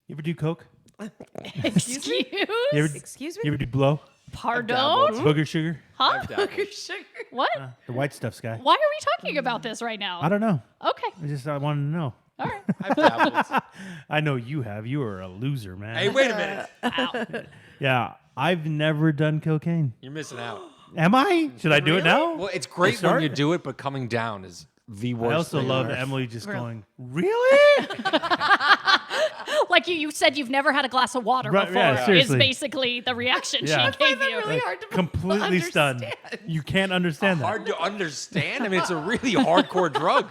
You ever do coke? Excuse me? Excuse me? You ever do blow? Pardon? Booger sugar? Huh? Sugar. What? The white stuff, Sky. Why are we talking about this right now? I don't know. Okay. I wanted to know. All right. I've dabbled. I know you have. You are a loser, man. Hey, wait a minute. Ow. Yeah, I've never done cocaine. You're missing out. Am I? Should I do it now? Well, it's great when start? you do it, but coming down is the worst. I also thing love on earth. Emily just going, really? Like you said you've never had a glass of water Right, before yeah, is seriously. basically the reaction Yeah. she gave you. Really hard to Completely stunned. understand. You can't understand that. Hard to understand. I mean, it's a really hardcore drug.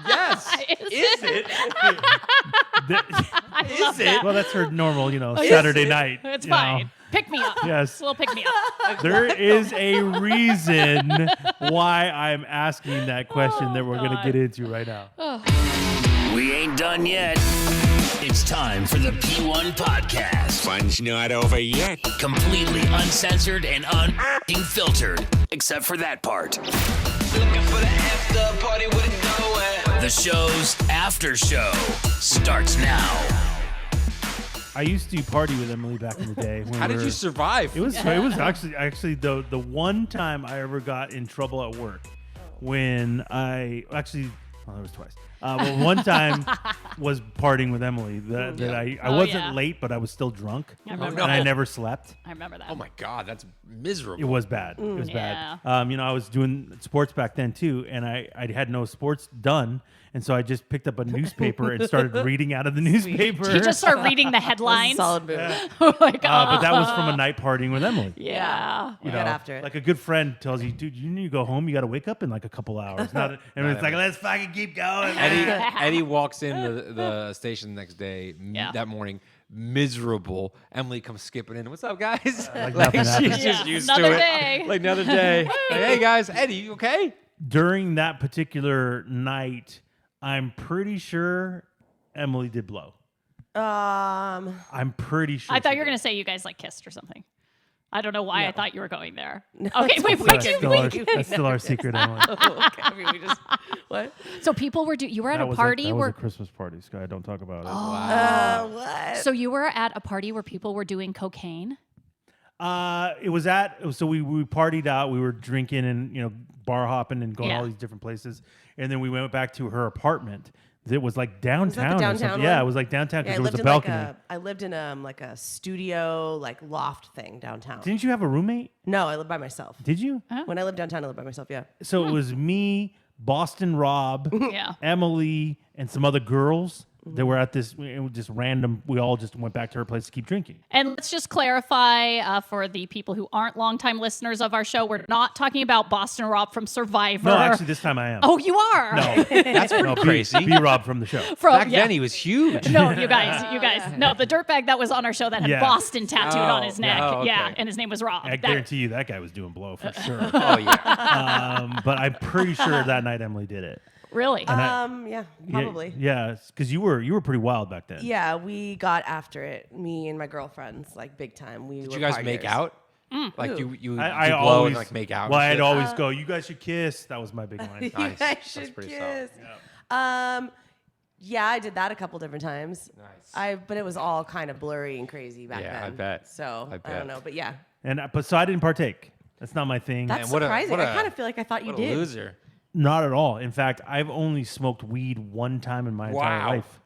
Yes. Is it? I love that. Well, that's her normal, is Saturday it? night. It's you know. fine. Pick me up. Yes. A little pick me up. There is a reason why I'm asking that question that we're going to get into right now. We ain't done yet. It's time for the P1 podcast. Fun's not over yet. Completely uncensored and unfiltered, except for that part. Looking for the after party with it going. The show's after show starts now. I used to party with Emily back in the day. When How did we you were- survive? It was actually the one time I ever got in trouble at work when I actually well, it was twice. Well, one time was partying with Emily that I Oh, wasn't yeah. late, but I was still drunk, I remember and I that. never slept. I remember that. Oh my God, that's miserable. It was bad. It was Yeah. bad. I was doing sports back then too, and I had no sports done, and so I just picked up a newspaper and started reading out of the newspaper. You just start reading the headlines. Solid move. Like, but that was from a night partying with Emily. yeah. We got after it. Like a good friend tells you, dude, you need to go home. You got to wake up in like a couple hours. And it's like, let's fucking keep going. Eddie walks in the station the next day, Yeah. that morning, miserable. Emily comes skipping in. What's up, guys? Like nothing she's happened. just Yeah, used another to it. day. Like another day. Like, hey guys, Eddie, you okay? During that particular night, I'm pretty sure Emily did blow. I'm pretty sure. I thought she you were did. going to say you guys like kissed or something. I don't know why I thought you were going there. No, Okay, wait, That's wait, still, our, wait. that's still our secret, Emily. Oh, okay. I mean, we just what? So people were you were at That a was party that was where a Christmas party, Sky. Don't talk about it. What? so you were at a party where people were doing cocaine? We partied out. We were drinking and bar hopping and going to all these different places, and then we went back to her apartment. It was like downtown. or downtown something. one? Yeah, it was like downtown because Yeah, there was a balcony. I lived in like a studio, like loft thing downtown. Didn't you have a roommate? No, I lived by myself. Did you? When I lived downtown, I lived by myself. Yeah. So it was me, Boston Rob, Yeah. Emily, and some other girls that were at this just random. We all just went back to her place to keep drinking. And let's just clarify for the people who aren't longtime listeners of our show, we're not talking about Boston Rob from Survivor. No, actually, this time I am. Oh, you are? No, That's pretty crazy. B Rob from the show. From, Back then, he was huge. No, you guys. No, the dirtbag that was on our show that had Yeah. Boston tattooed on his neck. Oh, okay. Yeah, and his name was Rob. I guarantee you that guy was doing blow for sure. Oh yeah. But I'm pretty sure that night Emily did it. Really? Yeah, probably. Yeah, because you were pretty wild back then. Yeah, we got after it. Me and my girlfriends, like big time. Did you guys make out? Like you I blow always and like make out. Well, and I'd shit? always go. You guys should kiss. That was my big line. You Nice. guys That's should pretty kiss. solid. Yeah, I did that a couple different times. Nice. But it was all kind of blurry and crazy back Yeah, then. I bet. So I I bet. don't know, but yeah, But so I didn't partake. That's not my thing. that's what a- surprising. what I a- kind of feel like I thought you What a did. loser. Not at all. In fact, I've only smoked weed one time in my entire Wow. life.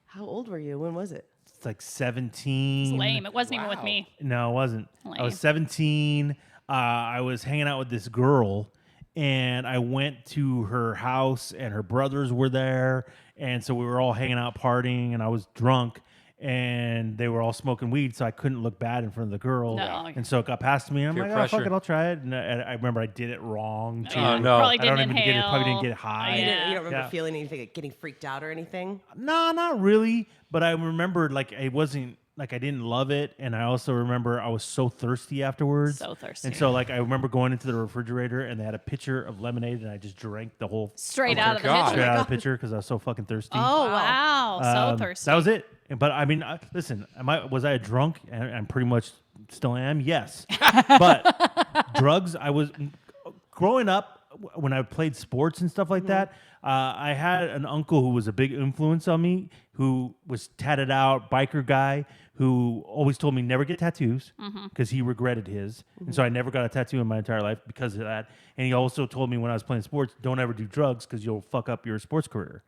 How old were you? When was it? It's like 17. It's lame. It wasn't even with me. No, it wasn't. I Lame. was 17. I was hanging out with this girl, and I went to her house, and her brothers were there, and so we were all hanging out partying, and I was drunk, and they were all smoking weed, so I couldn't look bad in front of the girl. No. And so it got past me, and I'm Peer like, oh, fuck pressure. it, I'll try it. And I remember I did it wrong, too. Oh, no. Probably I don't didn't even get it. Probably didn't inhale. get high. You, Yeah. didn't, you don't remember Yeah. feeling anything, like getting freaked out or anything? No, not really. But I remembered like it wasn't like I didn't love it, and I also remember I was so thirsty afterwards. So thirsty. And so like I remember going into the refrigerator, and they had a pitcher of lemonade, and I just drank the whole Straight Oh, out my of the God. straight picture. out of the pitcher because I was so fucking thirsty. Oh, wow. So thirsty. That was it. But I mean, listen, was I a drunk? And I'm pretty much still am. Yes, but drugs. I was growing up when I played sports and stuff like that. I had an uncle who was a big influence on me, who was tatted out, biker guy, who always told me never get tattoos because he regretted his. And so I never got a tattoo in my entire life because of that. And he also told me when I was playing sports, don't ever do drugs because you'll fuck up your sports career.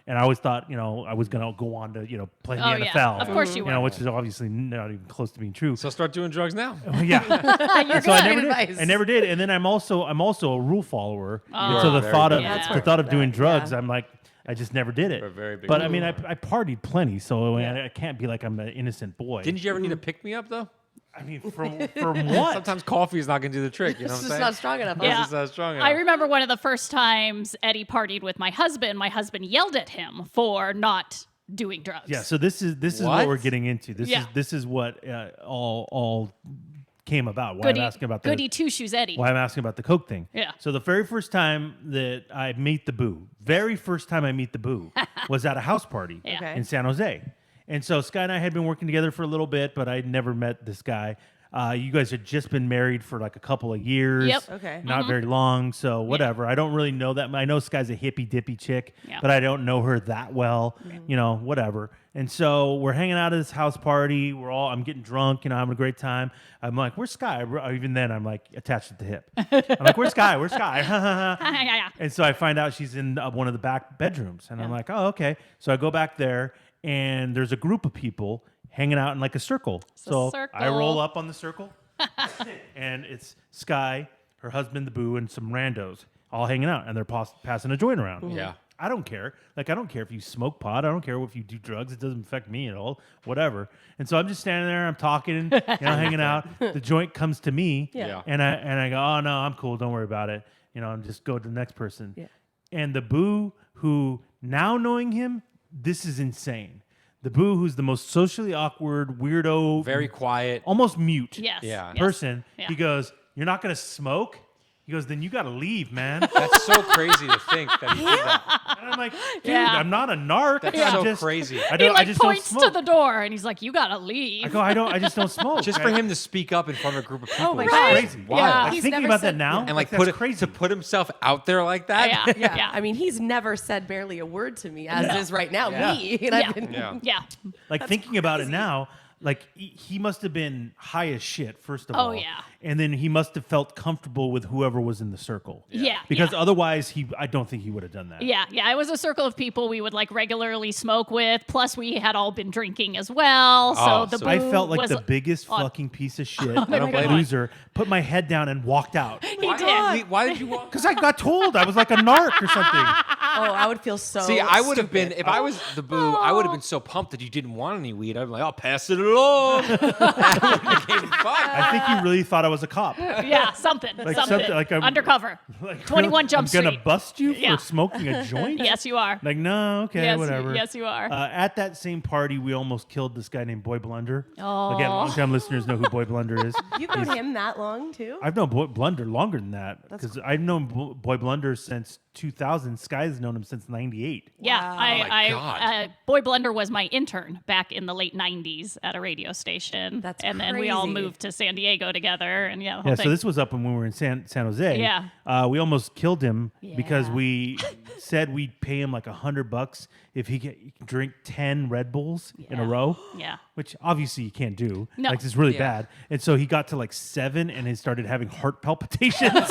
And I always thought, I was going to go on to, play in the NFL. Yeah. Of course you were. Which is obviously not even close to being true. So start doing drugs now. Yeah. You're So I good. never did. advice. I never did. And then I'm also a rule follower. And so are the very thought big of on that. the thought of doing Yeah. drugs, I'm like, I just never did it. We're very big But on I mean, I partied plenty, so I can't be like I'm an innocent boy. Didn't you ever need a pick me up though? I mean, from what? Sometimes coffee is not going to do the trick. You know what It's I'm just saying? not strong enough. Yeah. It's just not strong enough. I remember one of the first times Eddie partied with my husband. My husband yelled at him for not doing drugs. Yeah. So this is what What? we're getting into. This is what all came about. Why I'm asking about Goody Two Shoes Eddie. why I'm asking about the Coke thing. Yeah. So the very first time that I meet the Boo, was at a house party Yeah. Okay. in San Jose. And so Sky and I had been working together for a little bit, but I'd never met this guy. You guys had just been married for like a couple of years. Yep. Okay. Not very long, so whatever. I don't really know that. I know Sky's a hippy dippy chick, Yeah. but I don't know her that well. Whatever. And so we're hanging out at this house party. I'm getting drunk, having a great time. I'm like, "Where's Sky?" Even then, I'm like attached at the hip. I'm like, "Where's Sky? Where's Sky?" Yeah. And so I find out she's in one of the back bedrooms, and I'm like, "Oh, okay." So I go back there, and there's a group of people hanging out in like a circle. So circle. I roll up on the circle, and it's Sky, her husband, the Boo, and some randos all hanging out, and they're passing a joint around. Yeah. I don't care. Like, I don't care if you smoke pot. I don't care if you do drugs. It doesn't affect me at all. Whatever. And so I'm just standing there. I'm talking, hanging out. The joint comes to me, Yeah. and I go, "Oh no, I'm cool. Don't worry about it." And just go to the next person. Yeah. And the Boo, who now knowing him, this is insane. The Boo, who's the most socially awkward, weirdo, Very quiet. almost mute Yes. Yeah. Yes. person, Yeah. he goes, "You're not gonna smoke?" He goes, "Then you got to leave, man." That's so crazy to think that he did that. And I'm like, "Dude, Yeah. I'm not a narc. That's I'm so just crazy. I He don't. I like just don't points to smoke." the door and he's like, "You gotta leave." I go, I just don't smoke. Just for him to speak up in front of a group of people. Oh my is God. crazy. Wild. Yeah. Like, He's thinking never about that said- now, And like that's crazy. to put himself out there like that. Yeah. Yeah. Yeah. I mean, he's never said barely a word to me, as is right now Yeah. me. And Yeah. I've been, Yeah. Yeah. Like thinking about it now, like he must have been high as shit, first of Oh, all. yeah. And then he must have felt comfortable with whoever was in the circle. Yeah. Because yeah. otherwise, I don't think he would have done that. Yeah, it was a circle of people we would like regularly smoke with. Plus, we had all been drinking as well. So Oh, the so- Boo I felt like was the biggest on- fucking piece of shit, my God. loser. Put my head down and walked out He did. Why did you walk? because I got told I was like a narc or something. oh, I would feel so. See, I would have been stupid. if I was the Boo. I would have been so pumped that you didn't want any weed. I'd be like, "I'll pass it along." I think you really thought I was a cop. Yeah, something. something like I'm- undercover. Like, 21 Jump I'm gonna Street. bust you Yeah. for smoking a joint. Yes, you are. Like, no, okay, Yes, whatever. yes, you are. At that same party, we almost killed this guy named Boy Blunder. Oh. Again, long-time listeners know who Boy Blunder is. You've known him that long too? I've known Boy Blunder longer than that because I've known Boy Blunder since 2000. Sky's known him since '98. Yeah, Wow. my God. Boy Blunder was my intern back in the late '90s at a radio station. That's and then we all crazy. moved to San Diego together, and the whole Yeah, thing. so this was up when we were in San Jose. Yeah. We almost killed him because Yeah. we said we'd pay him like $100 if he could drink 10 Red Bulls in a Yeah. row. Yeah. Which obviously you can't do. No. Like, it's really Yeah. bad. And so he got to like 7 and he started having heart palpitations.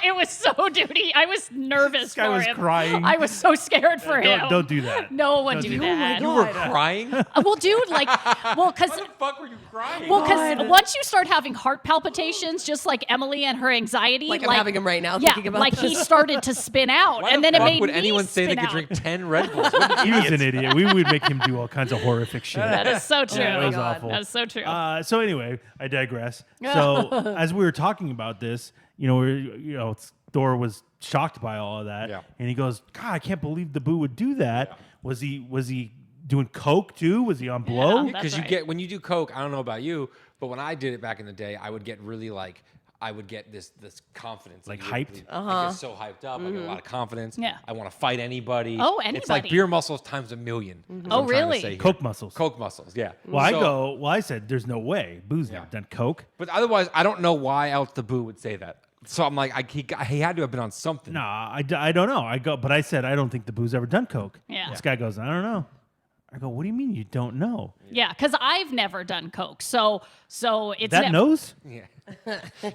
It was so duty. I was nervous This guy for was him. crying. I was so scared for him. Don't do that. No one Don't do do that. You were crying. Well, dude, like, because Why the fuck were you crying? once you start having heart palpitations, just like Emily and her anxiety, Like I'm having him right now, Yeah, thinking about like he this. started to spin out, Why and the then it fuck made would me anyone say they spin could out. drink 10 Red Bulls? What He was an idiot. We would make him do all kinds of horrific shit. That is so true. Yeah, it was God. awful. That is so true. So anyway, I digress. So as we were talking about this, Thor was shocked by all of that, Yeah. and he goes, "God, I can't believe the Boo would do that. Was he doing coke too? Was he on blow?" Yeah. Because That's you right. get when you do coke. I don't know about you, but when I did it back in the day, I would get really like. I would get this confidence, Like immediately. hyped? I get so hyped up. I get a lot of confidence. Yeah. I want to fight anybody. Oh, It's like anybody. beer muscles times a million. is what Oh, I'm trying to really? say here. Coke muscles. Coke muscles. Yeah. Well, I said, "There's no way Boo's never done coke." But otherwise, I don't know why else the Boo would say that. So I'm like, he had to have been on something. No, I don't know. But I said, I don't think the boo's ever done coke. Yeah. This guy goes, I don't know. I go, what do you mean you don't know? Yeah, because I've never done coke, so it's That nose? Yeah.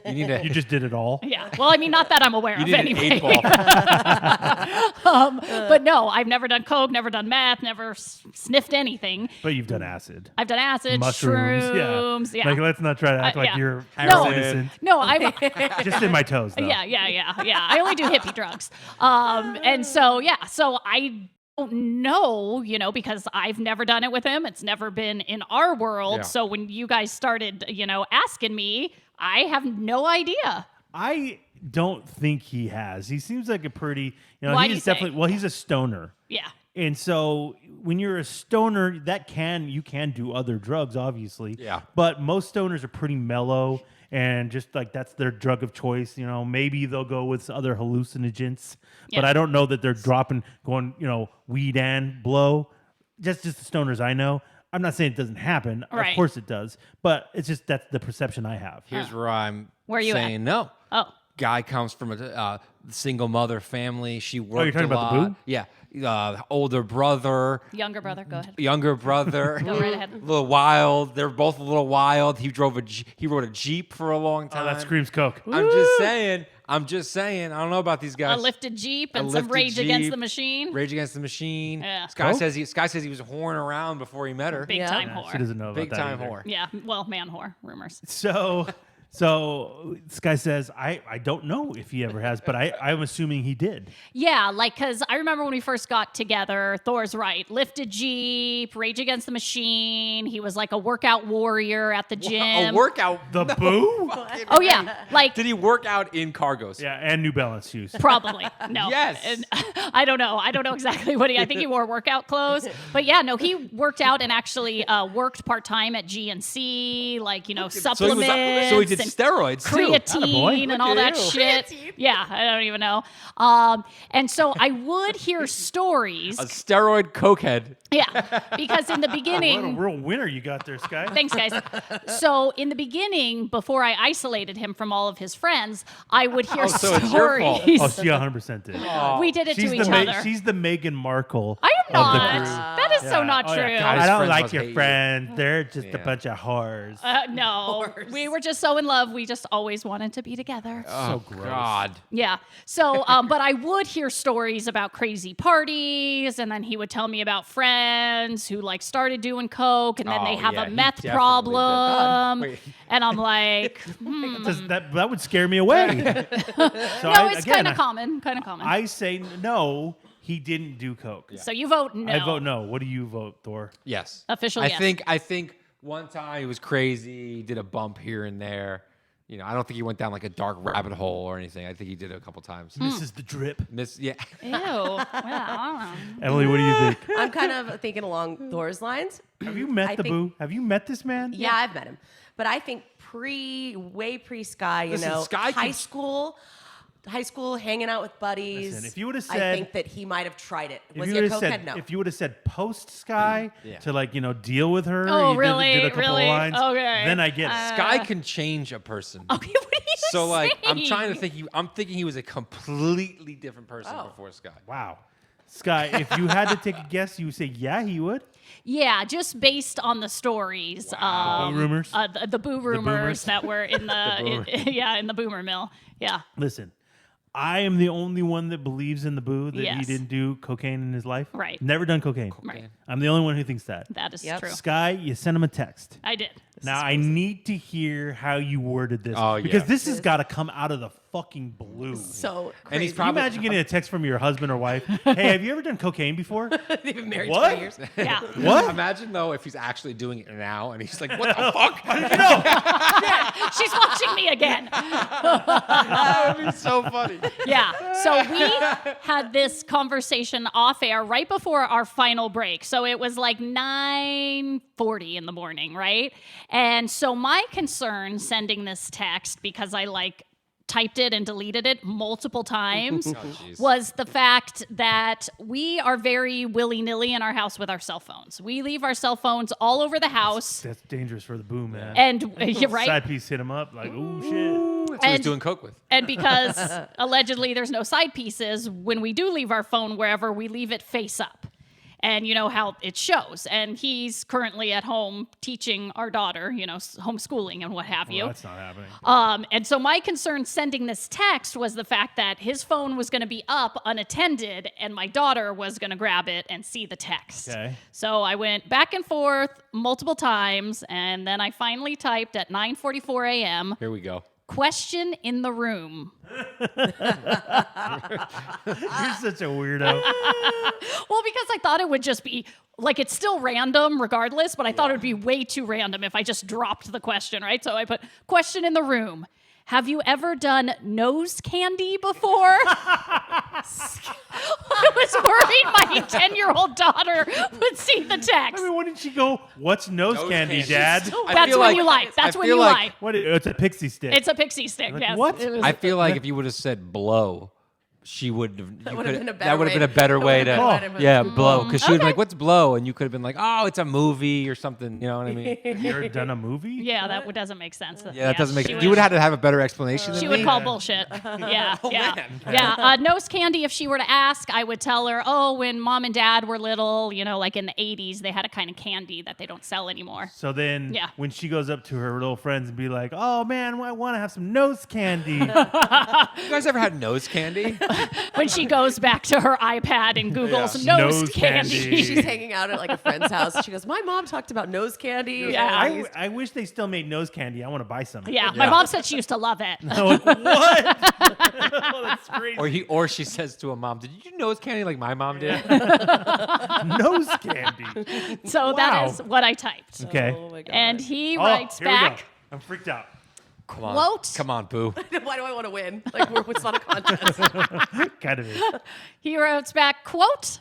You need to. You just did it all? Yeah. Well, I mean, not that I'm aware You of need anyway. an 8-ball. But no, I've never done coke, never done meth, never sniffed anything. But you've done acid. I've done acid, Mushrooms. shrooms. Yeah. Like, let's not try to act like yeah. you're No. innocent. No, I've. Just in my toes, though. Yeah. I only do hippie drugs. And so I don't know, because I've never done it with him. It's never been in our world. Yeah. So when you guys started, asking me, I have no idea. I don't think he has. He seems like a pretty, Why do you he's definitely, think? well, he's a stoner. Yeah. And so when you're a stoner, you can do other drugs, obviously. Yeah. But most stoners are pretty mellow and just like that's their drug of choice. Maybe they'll go with other hallucinogens, but Yeah. I don't know that they're going, weed and blow. Just the stoners I know. I'm not saying it doesn't happen. Right. Of course it does. But it's just that's the perception I have. Here's where I'm Where you saying at? no. Oh. Guy comes from a single mother family. She worked you're talking a about the lot. boo? Yeah. Older brother, Younger brother, go ahead. younger brother. Go right ahead. A little wild. They're both a little wild. He rode a Jeep for a long Oh, time. that screams coke. I'm just saying. I don't know about these A guys. lifted Jeep A and some lifted Rage Against Jeep, the Machine. Rage Against the Machine. Yeah. Sky Coke? says he was whoring around before he met her. Big Yeah. time Yeah, whore. she doesn't know about Big that time either. whore. Yeah, well, man whore, rumors. So this guy says, I don't know if he ever has, but I'm assuming he did. Yeah, because I remember when we first got together, Thor's right. Lifted Jeep, Rage Against the Machine. He was like a workout warrior at the gym. A workout. The boo? Oh, yeah. Like, Did he work out in cargos? Yeah, and New Balance shoes. probably. No. Yes. And, I don't know. I don't know exactly what I think he wore workout clothes. But yeah, no, he worked out and actually worked part-time at GNC, like, supplements. So he did and steroids too. creatine and all Look at that you. shit. Yeah, I don't even know. And so I would hear stories. A steroid cokehead. Yeah, because in the What a beginning, real winner you got there, Sky. thanks guys. So in the beginning, before I isolated him from all of his friends, I would hear so it's your fault. stories. Oh, she 100% did. We did it She's to each the other. she's the Meghan Markle. I am of the not. crew. That is so Yeah. not Oh, true. yeah. God, I don't friends like must your hate you. friends. They're just a Yeah. bunch of whores. No, we were just so in love. We just always wanted to be together. Oh, gross. God. Yeah. So, but I would hear stories about crazy parties, and then he would tell me about friends who like started doing coke, and then they Oh, have yeah, a he meth definitely did. problem, Wait. and I'm like, That would scare me away. So no, it's kind of common. Kind of common. I say no, he didn't do coke. So you vote no. I vote no. What do you vote, Thor? Yes. Official I yes. think one time he was crazy, he did a bump here and there. I don't think he went down like a dark rabbit hole or anything. I think he did it a couple times. This is the drip. Ew. Well, Emily, what do you think? I'm kind of thinking along Thor's lines. Have you met I the think- boo? Have you met this man? Yeah, I've met him. But I think way pre Sky, Listen, Sky high can- school, hanging out with buddies. Listen, if you would've I said- think that he might have tried it. If Was you he a would've cokehead? said, No. if you would have said post Sky Yeah. to deal with her, Oh, you really? did a couple Really? of lines, Okay. then I get it. Sky can change a person. okay, what are you So like I'm saying? trying to think I'm thinking he was a completely different person Oh. before Sky. Wow. Sky, if you had to take a guess, you would say, yeah, he would. Yeah, just based on the stories. Boo rumors? The boo rumors boomers? that were in in the boomer mill. Yeah. Listen, I am the only one that believes in the boo that he Yes. didn't do cocaine in his life. Right. Never done cocaine. Right. I'm the only one who thinks that. That is Yep. true. Sky, you sent him a text. I did. Now I need to hear how you worded this Oh, because yeah. this has got to come out of the fucking blue. So crazy. And he's Can you probably imagine getting a text from your husband or wife? Hey, have you ever done cococaine before? They've been married What? 20 years. Yeah. What? Imagine though if he's actually doing it now and he's like, "What the fuck?" She's watching me again. That would be so funny. Yeah. So we had this conversation off air right before our final break. So it was like 9:40 in the morning, right? And so my concern sending this text, because I typed it and deleted it multiple times, jeez. was the fact that we are very willy-nilly in our house with our cell phones. We leave our cell phones all over the house. That's dangerous for the boo, man. And you're right. Side piece hit him up like, ooh, shit. That's who he's doing coke with. And because allegedly there's no side pieces, when we do leave our phone wherever, we leave it face up. And you know how it shows. And he's currently at home teaching our daughter, homeschooling and what have you. That's not happening. And so my concern sending this text was the fact that his phone was going to be up unattended and my daughter was going to grab it and see the text. Okay. So I went back and forth multiple times, and then I finally typed at 9:44 a.m. Here we go. Question in the room. You're such a weirdo. Well, because I thought it would just be like, it's still random regardless, but I thought it would be way too random if I just dropped the question, right? So I put question in the room. Have you ever done nose candy before? I was worried my 10-year-old daughter would see the text. I mean, wouldn't she go, what's nose candy, Dad? That's when you lie. That's when you lie. What? It's a pixie stick. It's a pixie stick, Like, yes. what? It was- I feel like if you would have said blow, she would have. That would have been a better That would have way. been a better way to. Yeah, blow. Because she was Okay. like, "What's blow?" And you could have been like, "Oh, it's a movie or something." You know what I mean? Have you ever done a movie? Yeah, that doesn't make sense. Yeah, that doesn't make she sense. You would have to have a better explanation than She me. would call bullshit. Yeah, yeah, man. yeah. Nose candy. If she were to ask, I would tell her, "Oh, when Mom and Dad were little, like in the '80s, they had a kind of candy that they don't sell anymore." So then Yeah. when she goes up to her little friends and be like, oh, man, I want to have some nose candy. You guys ever had nose candy? When she goes back to her iPad and Google's Yeah. nose, Nose candy. candy. She's hanging out at like a friend's house. And she goes, my mom talked about nose candy. Yeah. I wish they still made nose candy. I want to buy some. Yeah, my mom said she used to love it. I'm like, what? Oh, that's crazy. Or she says to a mom, "Did you nose candy like my mom did?" Nose candy. So Wow. that is what I typed. Okay. Oh my God. And he Oh, writes here we go. back, I'm freaked out. Come on, Quote. Come on, boo. Why do I want to win? Like, it's not a contest. Kind of is. he writes back, quote,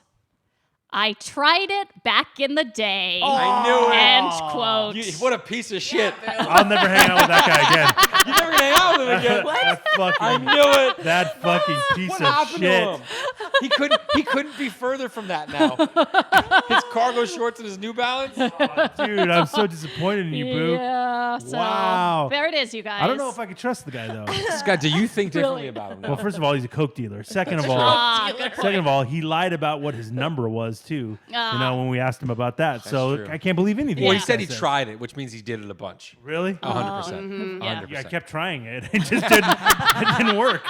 I tried it back in the day. I knew it. End quote. What a piece of shit. I'll never hang out with that guy again. You're never gonna hang out with him again. That fucking, I knew it. that fucking piece What of happened shit. to him? He couldn't be further from that now. His cargo shorts and his New Balance. Dude, I'm so disappointed in you, boo. Yeah, so Wow. there it is, you guys. I don't know if I could trust the guy, though. This guy, do you think differently Really? about him now? Well, first of all, he's a coke dealer. Second of all, Ah, good point. second of all, he lied about what his number was too. When we asked him about that. So true. I can't believe anything. well, he Yeah. said he says. tried it, which means he did it a bunch. Really? 100%. Yeah. 100%. Yeah, I kept trying it. It just didn't. It didn't work.